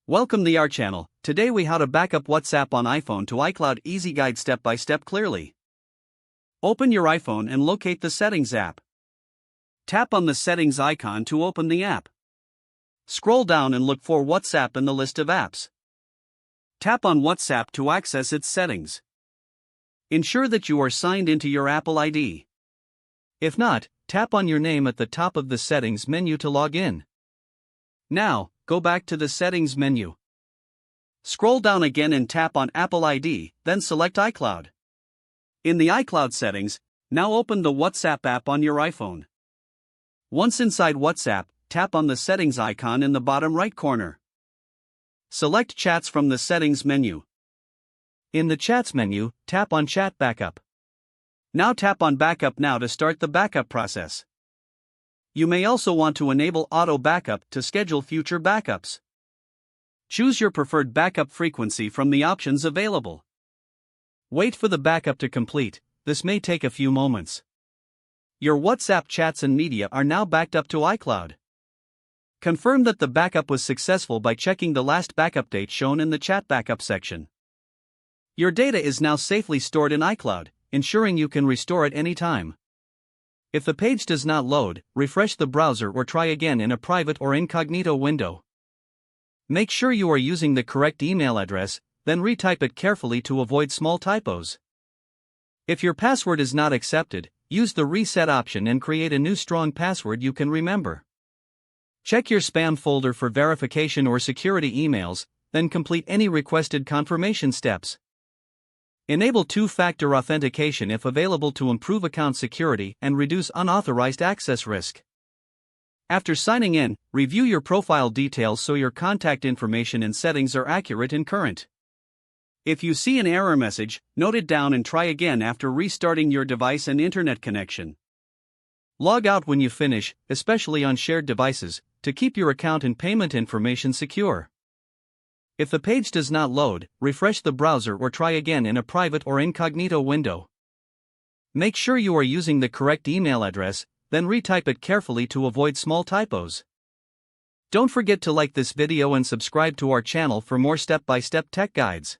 Welcome to our channel. Today we how to backup WhatsApp on iPhone to iCloud. Easy guide step by step clearly. Open your iPhone and locate the Settings app. Tap on the Settings icon to open the app. Scroll down and look for WhatsApp in the list of apps. Tap on WhatsApp to access its settings. Ensure that you are signed into your Apple ID. If not, tap on your name at the top of the settings menu to log in. Now, go back to the settings menu. Scroll down again and tap on Apple ID, then select iCloud. In the iCloud settings, now open the WhatsApp app on your iPhone. Once inside WhatsApp, tap on the settings icon in the bottom right corner. Select Chats from the settings menu. In the Chats menu, tap on Chat Backup. Now tap on Backup now to start the backup process. You may also want to enable auto backup to schedule future backups. Choose your preferred backup frequency from the options available. Wait for the backup to complete. This may take a few moments. Your WhatsApp chats and media are now backed up to iCloud. Confirm that the backup was successful by checking the last backup date shown in the Chat Backup section. Your data is now safely stored in iCloud, ensuring you can restore it anytime. If the page does not load, refresh the browser or try again in a private or incognito window. Make sure you are using the correct email address, then retype it carefully to avoid small typos. If your password is not accepted, use the reset option and create a new strong password you can remember. Check your spam folder for verification or security emails, then complete any requested confirmation steps. Enable two-factor authentication if available to improve account security and reduce unauthorized access risk. After signing in, review your profile details so your contact information and settings are accurate and current. If you see an error message, note it down and try again after restarting your device and internet connection. Log out when you finish, especially on shared devices, to keep your account and payment information secure. If the page does not load, refresh the browser or try again in a private or incognito window. Make sure you are using the correct email address, then retype it carefully to avoid small typos. Don't forget to like this video and subscribe to our channel for more step-by-step tech guides.